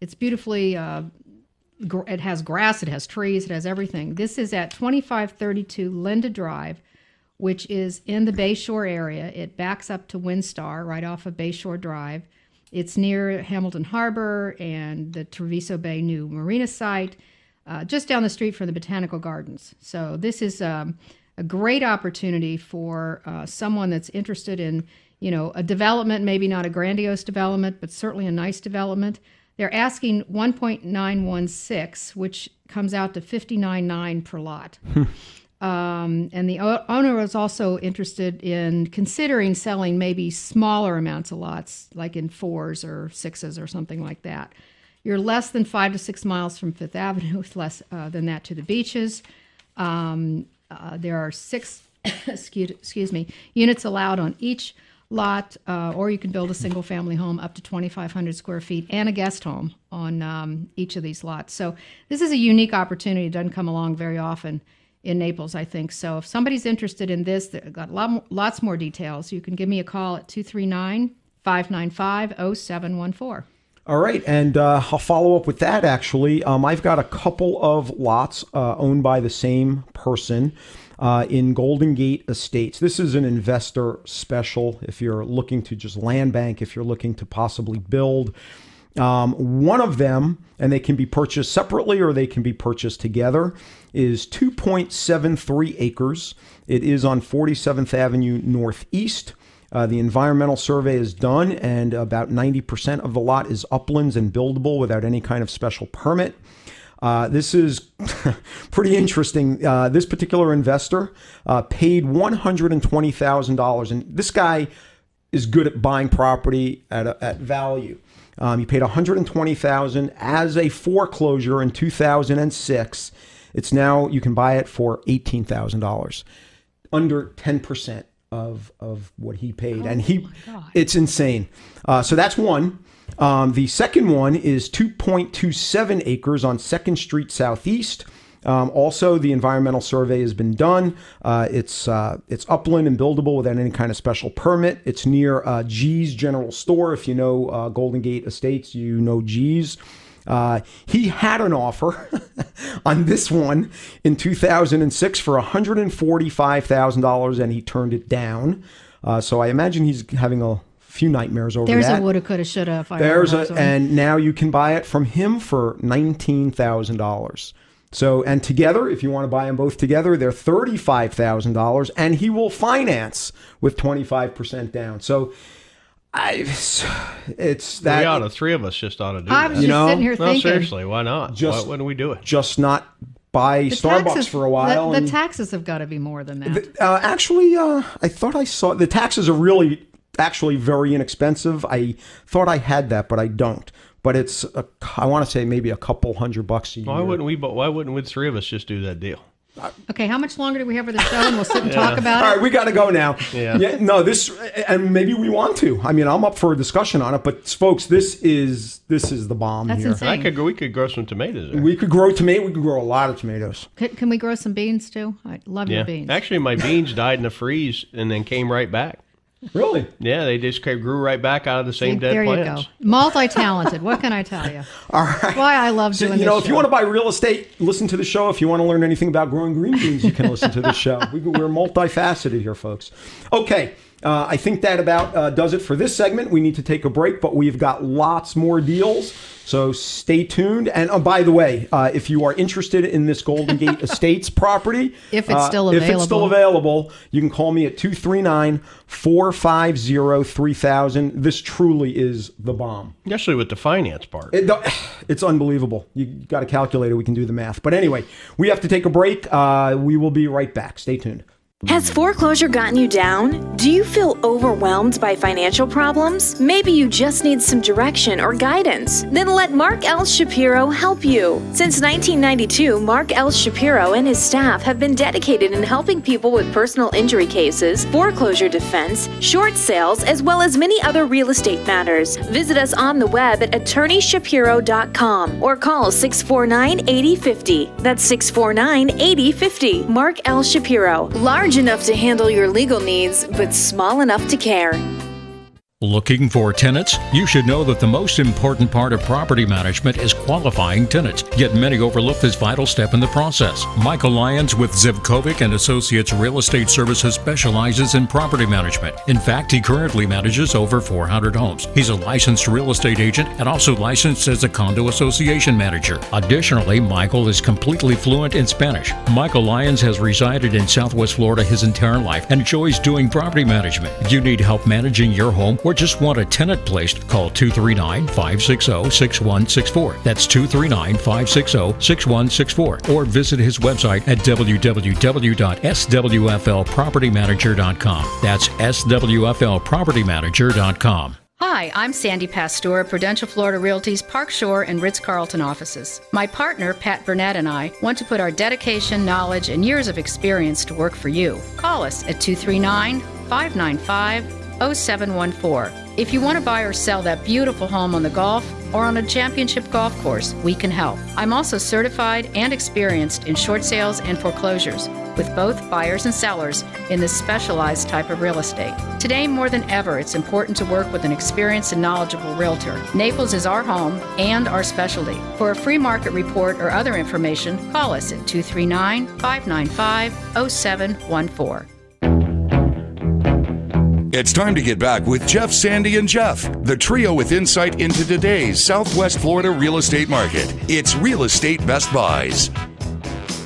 It's beautifully, it has grass, it has trees, it has everything. This is at 2532 Linda Drive, which is in the Bayshore area. It backs up to Windstar right off of Bayshore Drive. It's near Hamilton Harbor and the Treviso Bay new marina site, just down the street from the Botanical Gardens. So this is a great opportunity for someone that's interested in, a development, maybe not a grandiose development, but certainly a nice development. They're asking $1.916, which comes out to $59,900 per lot. And the owner was also interested in considering selling maybe smaller amounts of lots, like in 4s or 6s or something like that. You're less than 5 to 6 miles from Fifth Avenue, less than that to the beaches. There are 6 units allowed on each lot, or you can build a single-family home up to 2,500 square feet and a guest home on each of these lots. So this is a unique opportunity. It doesn't come along very often in Naples, I think. So if somebody's interested in this, they've got lots more details. You can give me a call at 239-595-0714. All right, and I'll follow up with that, actually. I've got a couple of lots owned by the same person in Golden Gate Estates. This is an investor special if you're looking to just land bank, if you're looking to possibly build. One of them, and they can be purchased separately or they can be purchased together, is 2.73 acres. It is on 47th Avenue Northeast. The environmental survey is done, and about 90% of the lot is uplands and buildable without any kind of special permit. This is pretty interesting. This particular investor paid $120,000, and this guy is good at buying property at value. He paid $120,000 as a foreclosure in 2006. It's now, you can buy it for $18,000, under 10% of what he paid. And it's insane. So that's one. The second one is 2.27 acres on 2nd Street Southeast. Also, the environmental survey has been done. It's upland and buildable without any kind of special permit. It's near G's General Store. If you know Golden Gate Estates, you know G's. He had an offer on this one in 2006 for $145,000, and he turned it down. So I imagine he's having a few nightmares over There's that. a woulda, coulda, shoulda. And now you can buy it from him for $19,000. So, and together, if you want to buy them both together, they're $35,000, and he will finance with 25% down. So, it's that. Three of us just ought to do I that. was just sitting here No, thinking. seriously, why not? Why wouldn't we do it? Just not buy Starbucks taxes, for a while. The taxes have got to be more than that. Actually, I thought I saw the taxes are really actually very inexpensive. I thought I had that, but I don't. But it's I want to say maybe a couple $100 a year. Why wouldn't we three of us just do that deal? Okay, how much longer do we have for the show? And we'll sit and talk about it. All right, we got to go now. Yeah. No, and maybe we want to. I mean, I'm up for a discussion on it, but folks, this is the bomb That's here. insane. We could grow some tomatoes there. We could grow tomato. We could grow a lot of tomatoes. Can we grow some beans too? I love your beans. Actually, my beans died in the freeze and then came right back. Really? Yeah, they just grew right back out of the same dead plants. There you go. Multi-talented. What can I tell you? All right. That's why I love doing this if show. you want to buy real estate, listen to the show. If you want to learn anything about growing green beans, you can listen to the show. We're multifaceted here, folks. Okay. I think that about does it for this segment. We need to take a break, but we've got lots more deals. So stay tuned. And by the way, if you are interested in this Golden Gate Estates property, if it's still available, you can call me at 239-450-3000. This truly is the bomb. Especially with the finance part. It's unbelievable. You got a calculator. We can do the math. But anyway, we have to take a break. We will be right back. Stay tuned. Has foreclosure gotten you down? Do you feel overwhelmed by financial problems? Maybe you just need some direction or guidance. Then let Mark L. Shapiro help you. Since 1992, Mark L. Shapiro and his staff have been dedicated in helping people with personal injury cases, foreclosure defense, short sales, as well as many other real estate matters. Visit us on the web at attorneyshapiro.com or call 649-8050. That's 649-8050. Mark L. Shapiro. Large enough to handle your legal needs, but small enough to care. Looking for tenants? You should know that the most important part of property management is qualifying tenants, yet many overlook this vital step in the process. Michael Lyons with Zivkovic and Associates Real Estate Services specializes in property management. In fact, he currently manages over 400 homes. He's a licensed real estate agent and also licensed as a condo association manager. Additionally, Michael is completely fluent in Spanish. Michael Lyons has resided in Southwest Florida his entire life and enjoys doing property management. If you need help managing your home or just want a tenant placed, call 239-560-6164. That's 239-560-6164. Or visit his website at www.swflpropertymanager.com. That's swflpropertymanager.com. Hi, I'm Sandy Pastor, Prudential Florida Realty's Park Shore and Ritz-Carlton offices. My partner, Pat Burnett, and I want to put our dedication, knowledge, and years of experience to work for you. Call us at 239-595-0714. If you want to buy or sell that beautiful home on the Gulf or on a championship golf course, we can help. I'm also certified and experienced in short sales and foreclosures with both buyers and sellers in this specialized type of real estate. Today, more than ever, it's important to work with an experienced and knowledgeable realtor. Naples is our home and our specialty. For a free market report or other information, call us at 239-595-0714. It's time to get back with Jeff, Sandy, and Jeff, the trio with insight into today's Southwest Florida real estate market. It's Real Estate Best Buys.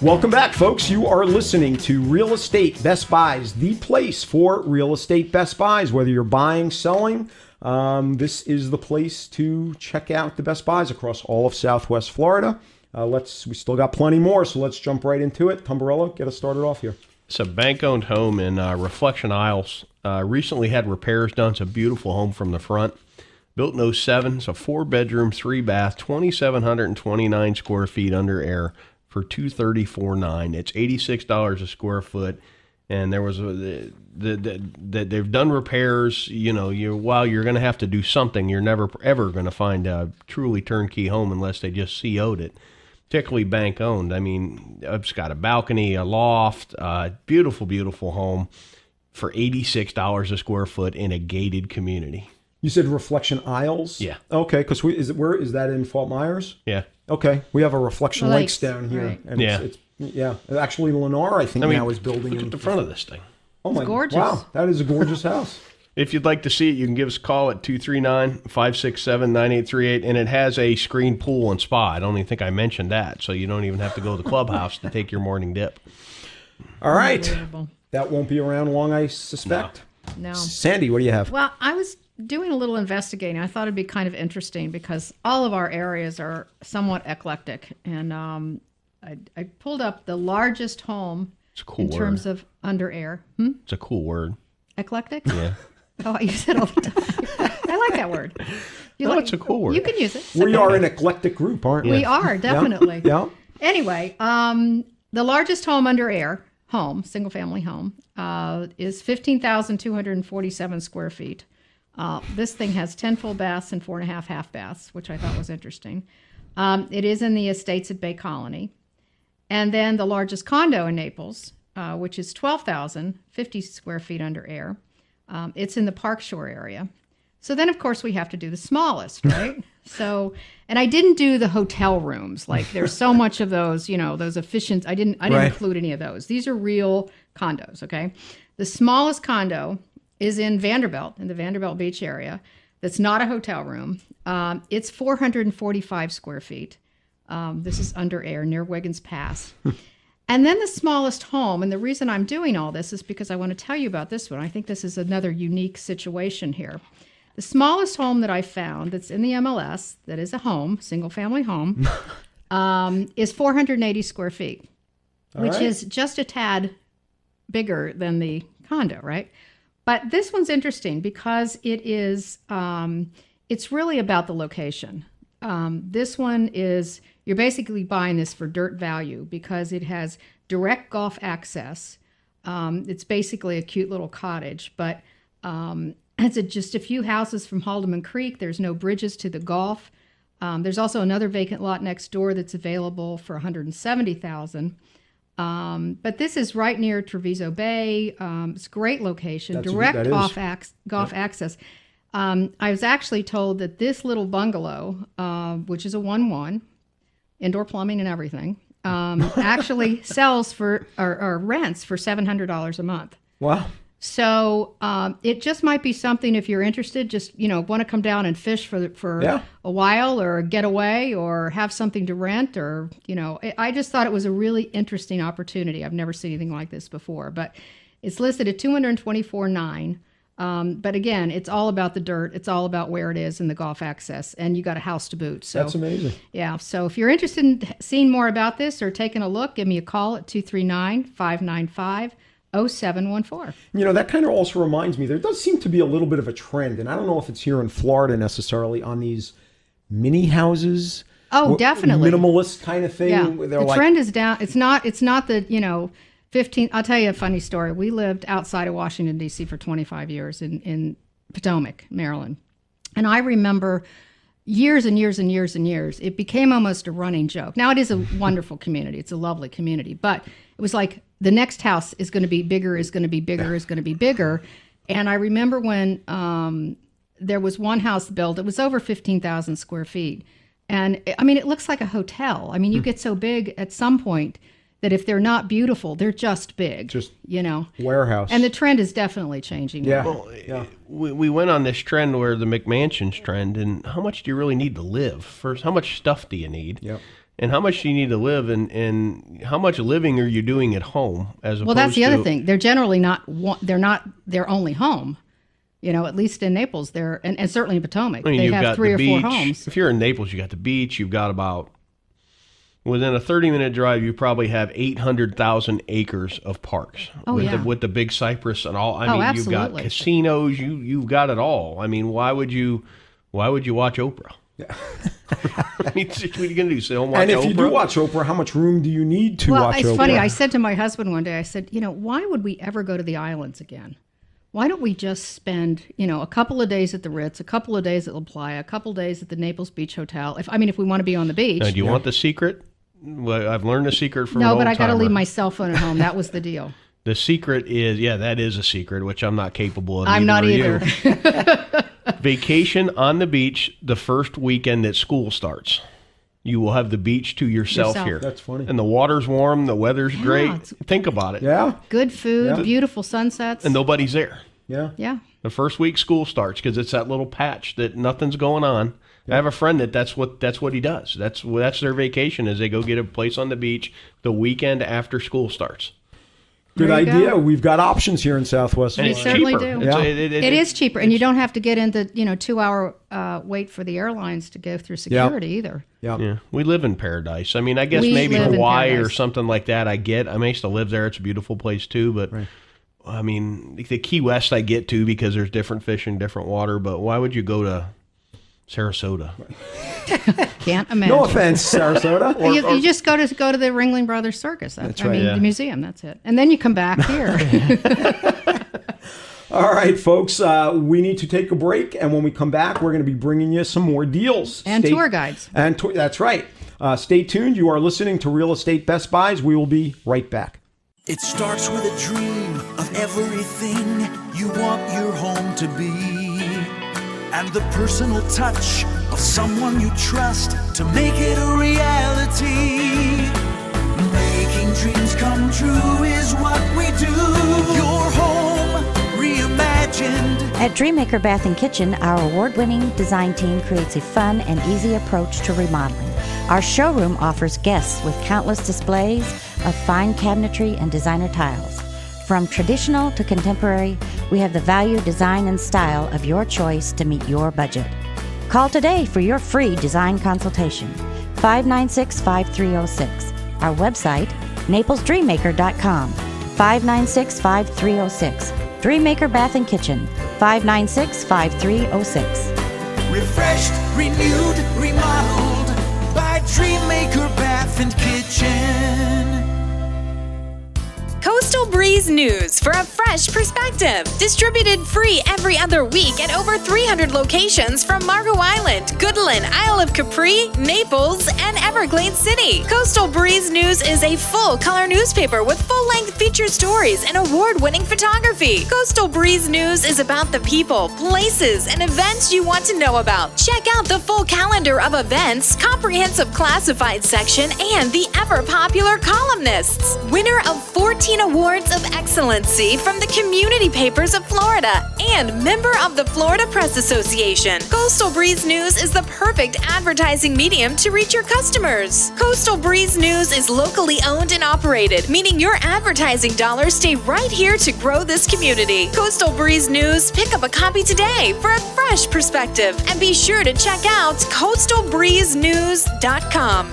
Welcome back, folks. You are listening to Real Estate Best Buys, the place for real estate Best Buys. Whether you're buying, selling, this is the place to check out the Best Buys across all of Southwest Florida. We still got plenty more, so let's jump right into it. Tumbarello, get us started off here. It's a bank-owned home in Reflection Isles. Recently had repairs done. It's a beautiful home from the front. Built in 2007. It's a 4-bedroom, 3-bath, 2,729 square feet under air for $234,900. It's $86 a square foot. And there was they've done repairs. While you're going to have to do something, you're never ever going to find a truly turnkey home unless they just CO'd it. Particularly bank owned. I mean, it's got a balcony, a loft, beautiful, beautiful home for $86 a square foot in a gated community. You said Reflection Isles? Yeah. Okay, because where is that in Fort Myers? Yeah. Okay, we have a Reflection Lakes down here, right. and it's actually Lennar, I think now is building. Look at the front of this thing. Oh my! Gorgeous. Wow, that is a gorgeous house. If you'd like to see it, you can give us a call at 239-567-9838, and it has a screened pool and spa. I don't even think I mentioned that, so you don't even have to go to the clubhouse to take your morning dip. All right. That won't be around long, I suspect. No. Sandy, what do you have? Well, I was doing a little investigating. I thought it'd be kind of interesting because all of our areas are somewhat eclectic. And I pulled up the largest home in terms of under air. It's a cool word. Eclectic? Yeah. Oh, I use it all the time. I like that word. It's a cool word. You can use it. We are an eclectic group, aren't we? We are, definitely. Yeah. Anyway, the largest home under air, single-family home, is 15,247 square feet. This thing has 10 full baths and 4.5 half baths, which I thought was interesting. It is in the Estates at Bay Colony. And then the largest condo in Naples, which is 12,050 square feet under air. It's in the Park Shore area. So then, of course, we have to do the smallest, right? And I didn't do the hotel rooms. Like, there's so much of those, those efficient. I didn't include any of those. These are real condos, okay? The smallest condo is in Vanderbilt, in the Vanderbilt Beach area. That's not a hotel room. It's 445 square feet. This is under air near Wiggins Pass. And then the smallest home, and the reason I'm doing all this is because I want to tell you about this one. I think this is another unique situation here. The smallest home that I found that's in the MLS, that is a home, single-family home, is 480 square feet, which is just a tad bigger than the condo, right? But this one's interesting because it is, it's really about the location. This one is, you're basically buying this for dirt value because it has direct golf access. It's basically a cute little cottage, but it's just a few houses from Haldeman Creek. There's no bridges to the Gulf. There's also another vacant lot next door that's available for $170,000. But this is right near Treviso Bay. It's a great location, direct golf access. I was actually told that this little bungalow, which is a 1-1, indoor plumbing and everything, actually sells for or rents for $700 a month. Wow. So it just might be something if you're interested, just, want to come down and fish for a while or get away or have something to rent or, I just thought it was a really interesting opportunity. I've never seen anything like this before, but it's listed at $224,900. But again, it's all about the dirt. It's all about where it is and the golf access, and you got a house to boot. So that's amazing. Yeah. So if you're interested in seeing more about this or taking a look, give me a call at 239-595-0714. That kind of also reminds me, there does seem to be a little bit of a trend, and I don't know if it's here in Florida necessarily, on these mini houses. Oh, definitely. Minimalist kind of thing. Yeah. The trend is down. It's not the, 15. I'll tell you a funny story. We lived outside of Washington, D.C. for 25 years in Potomac, Maryland. And I remember years and years and years and years, it became almost a running joke. Now, it is a wonderful community. It's a lovely community. But it was like the next house is going to be bigger, is going to be bigger, is going to be bigger. And I remember when there was one house built, it was over 15,000 square feet. And, it looks like a hotel. You get so big at some point that if they're not beautiful, they're just big. Just, warehouse. And the trend is definitely changing. Yeah. Well, we went on this trend where the McMansions trend, and how much do you really need to live? First, how much stuff do you need? Yep. And how much do you need to live, and how much living are you doing at home as opposed to... Well, that's the other thing. They're generally they're not their only home. At least in Naples, and certainly in Potomac, they have 3 or 4 homes. If you're in Naples, you got the beach, you've got about... Within a 30-minute drive, you probably have 800,000 acres of parks. With the big cypress and all. You've got casinos. You've got it all. Why would you watch Oprah? Yeah. What are you going to do? Sit home and watch Oprah? And if you do watch Oprah, how much room do you need to watch Oprah? Well, it's funny. I said to my husband one day, I said, why would we ever go to the islands again? Why don't we just spend, a couple of days at the Ritz, a couple of days at La Playa, a couple of days at the Naples Beach Hotel? If we want to be on the beach. Do you want the secret? Well, I've learned the secret from No, but I got to leave my cell phone at home. That was the deal. The secret is, that is a secret, which I'm not capable of. I'm not either. Vacation on the beach the first weekend that school starts. You will have the beach to yourself here. That's funny. And the water's warm, the weather's great. Think about it. Yeah. Good food, beautiful sunsets. And nobody's there. Yeah. The first week school starts because it's that little patch that nothing's going on. I have a friend that's what he does. That's their vacation is they go get a place on the beach the weekend after school starts. Good idea. Go. We've got options here in Southwest Florida. We certainly do. Yeah. It is cheaper, and you don't have to get into 2-hour wait for the airlines to go through security either. Yeah, we live in paradise. I mean, I guess maybe Hawaii or something like that. I used to live there. It's a beautiful place too, but. Right. I mean, the Key West I get to because there's different fish and different water, but why would you go to Sarasota? Can't imagine. No offense, Sarasota. You just go to the Ringling Brothers Circus. That's right. The museum. That's it. And then you come back here. All right, folks. We need to take a break, and when we come back, we're going to be bringing you some more deals and tour guides. That's right. Stay tuned. You are listening to Real Estate Best Buys. We will be right back. It starts with a dream of everything you want your home to be, and the personal touch of someone you trust to make it a reality. Making dreams come true is what we do. Your home reimagined. At Dreammaker Bath and Kitchen, our award-winning design team creates a fun and easy approach to remodeling. Our showroom offers guests with countless displays of fine cabinetry and designer tiles. From traditional to contemporary, we have the value, design, and style of your choice to meet your budget. Call today for your free design consultation. 596-5306. Our website, naplesdreammaker.com. 596-5306. Dreammaker Bath and Kitchen. 596-5306. Refreshed, renewed, remodeled by Dreammaker Bath and Kitchen. Coastal Breeze News for a fresh perspective. Distributed free every other week at over 300 locations from Marco Island, Goodland, Isle of Capri, Naples, and Everglades City. Coastal Breeze News is a full-color newspaper with full-length featured stories and award-winning photography. Coastal Breeze News is about the people, places, and events you want to know about. Check out the full calendar of events, comprehensive classified section, and the ever-popular columnists. Winner of 14 Awards of Excellency from the Community Papers of Florida and member of the Florida Press Association. Coastal Breeze News is the perfect advertising medium to reach your customers. Coastal Breeze News is locally owned and operated, meaning your advertising dollars stay right here to grow this community. Coastal Breeze News, pick up a copy today for a fresh perspective, and be sure to check out coastalbreezenews.com.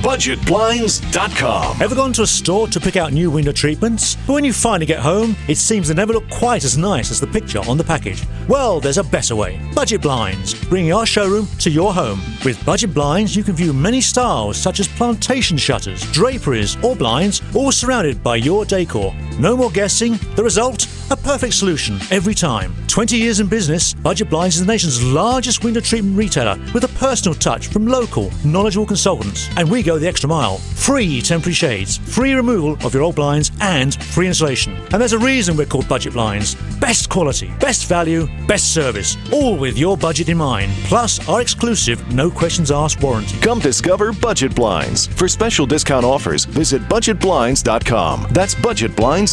BudgetBlinds.com. Ever gone to a store to pick out new window treatments? But when you finally get home, it seems they never look quite as nice as the picture on the package. Well, there's a better way. Budget Blinds, bringing our showroom to your home. With Budget Blinds, you can view many styles such as plantation shutters, draperies, or blinds, all surrounded by your decor. No more guessing. The result? A perfect solution every time. 20 years in business, Budget Blinds is the nation's largest window treatment retailer with a personal touch from local, knowledgeable consultants. And we go the extra mile. Free temporary shades, free removal of your old blinds, and free installation. And there's a reason we're called Budget Blinds. Best quality, best value, best service, all with your budget in mind. Plus our exclusive, no questions asked warranty. Come discover Budget Blinds. For special discount offers, visit budgetblinds.com. That's budgetblinds.com.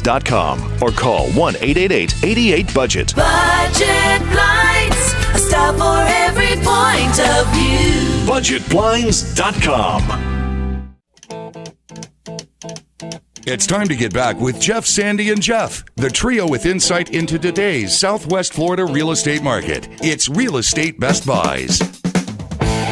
Or call 1-888-88-BUDGET. Budget Blinds, a style for every point of view. budgetblinds.com. It's time to get back with Jeff, Sandy, and Jeff, the trio with insight into today's Southwest Florida real estate market. It's Real Estate Best Buys.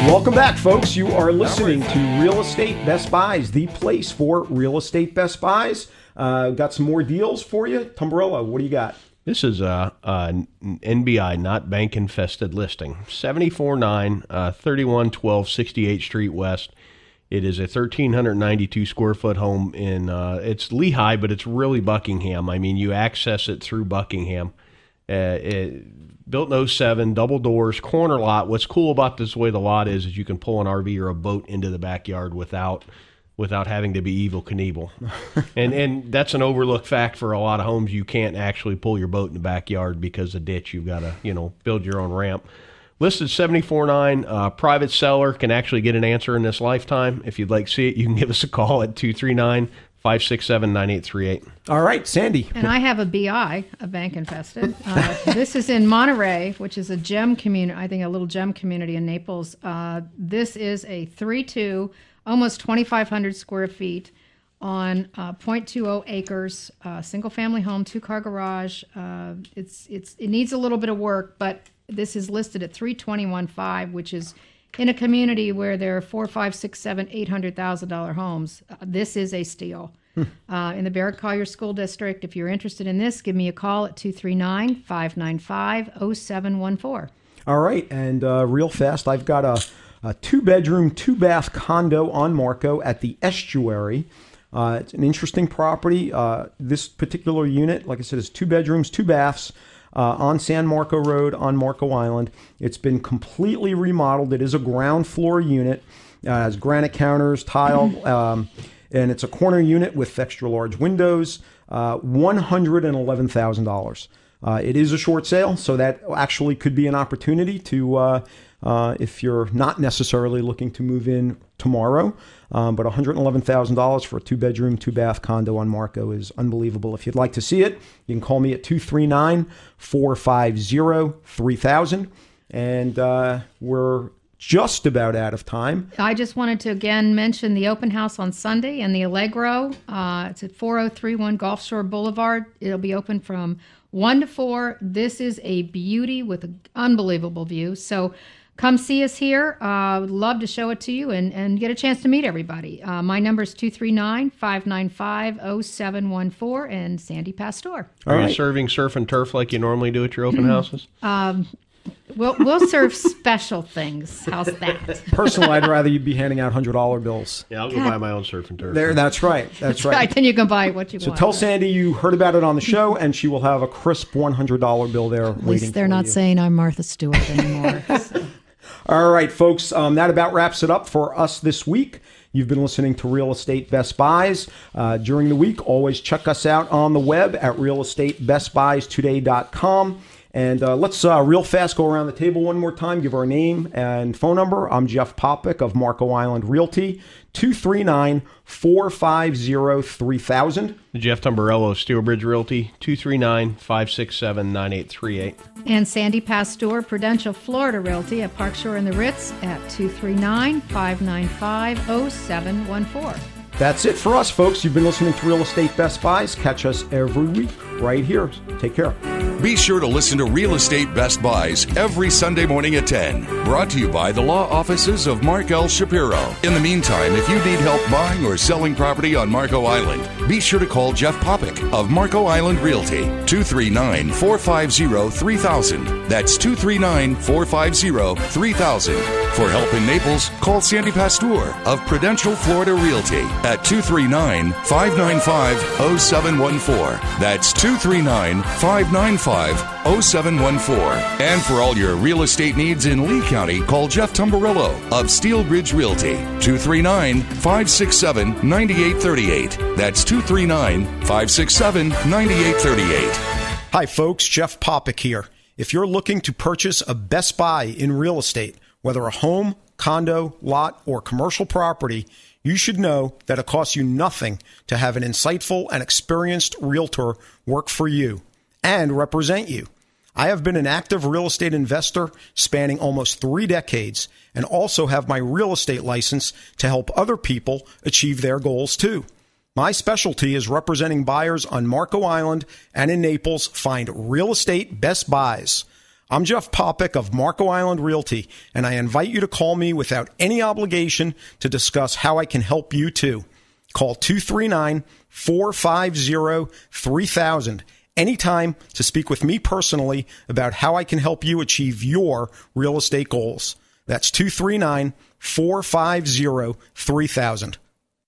Welcome back, folks. You are listening to Real Estate Best Buys, the place for real estate best buys. Got some more deals for you. Tumbarella, what do you got? This is a NBI, not bank-infested listing. 749 3112 68th Street West. It is a 1,392 square foot home in, it's Lehigh, but it's really Buckingham. I mean, you access it through Buckingham. Built in 07, double doors, corner lot. What's cool about this way the lot is you can pull an RV or a boat into the backyard without having to be Evel Knievel. and that's an overlooked fact for a lot of homes. You can't actually pull your boat in the backyard because of ditch. You've got to, build your own ramp. Listed $74,900. Private seller can actually get an answer in this lifetime. If you'd like to see it, you can give us a call at 567-9838. All right, Sandy. And I have a BI, a bank infested. This is in Monterey, which is a gem community, I think a little gem community in Naples. This is a 3-2, almost 2,500 square feet on 0.20 acres, single-family home, 2-car garage. It needs a little bit of work, but this is listed at $321,500, which is in a community where there are $400,000, $500,000, $600,000, $800,000 homes. This is a steal. In the Barrett Collier School District. If you're interested in this, give me a call at 239-595-0714. All right, and real fast, I've got a 2-bedroom, 2-bath condo on Marco at the Estuary. It's an interesting property. This particular unit, like I said, is 2 bedrooms, 2 baths. On San Marco Road on Marco Island. It's been completely remodeled. It is a ground floor unit. Has granite counters, tile, and it's a corner unit with extra large windows. $111,000. It is a short sale, so that actually could be an opportunity to, if you're not necessarily looking to move in tomorrow. But $111,000 for a 2-bedroom, 2-bath condo on Marco is unbelievable. If you'd like to see it, you can call me at 239-450-3000. And we're just about out of time. I just wanted to again mention the open house on Sunday and the Allegro. It's at 4031 Gulf Shore Boulevard. It'll be open from 1 to 4. This is a beauty with an unbelievable view. So come see us here. Would love to show it to you and get a chance to meet everybody. My number is 239-595-0714 and Sandy Pastor. Are you serving surf and turf like you normally do at your open houses? We'll serve special things. How's that? Personally, I'd rather you be handing out $100 bills. Yeah, I'll go buy my own surf and turf. That's right. That's right. Then you can buy what you want. So tell Sandy you heard about it on the show, and she will have a crisp $100 bill there waiting for you. At least they're not saying I'm Martha Stewart anymore. So. All right, folks, that about wraps it up for us this week. You've been listening to Real Estate Best Buys. During the week, always check us out on the web at realestatebestbuystoday.com. And let's real fast go around the table one more time, give our name and phone number. I'm Jeff Popick of Marco Island Realty, 239-450-3000. Jeff Tumbarello, Steel Bridge Realty, 239-567-9838. And Sandy Pastor, Prudential Florida Realty at Park Shore and the Ritz at 239-595-0714. That's it for us, folks. You've been listening to Real Estate Best Buys. Catch us every week right here. Take care. Be sure to listen to Real Estate Best Buys every Sunday morning at 10. Brought to you by the law offices of Mark L. Shapiro. In the meantime, if you need help buying or selling property on Marco Island, be sure to call Jeff Popick of Marco Island Realty, 239-450-3000. That's 239-450-3000. For help in Naples, call Sandy Pastor of Prudential Florida Realty at 239-595-0714. That's 239-595-0714. And for all your real estate needs in Lee County, call Jeff Tumbarello of Steel Bridge Realty, 239-567-9838. That's 239-567-9838. Hi, folks. Jeff Popick here. If you're looking to purchase a Best Buy in real estate, whether a home, condo, lot, or commercial property, you should know that it costs you nothing to have an insightful and experienced realtor work for you and represent you. I have been an active real estate investor spanning almost 3 decades and also have my real estate license to help other people achieve their goals too. My specialty is representing buyers on Marco Island and in Naples. Find Real Estate Best Buys. I'm Jeff Popick of Marco Island Realty, and I invite you to call me without any obligation to discuss how I can help you too. Call 239-450-3000 anytime to speak with me personally about how I can help you achieve your real estate goals. That's 239-450-3000.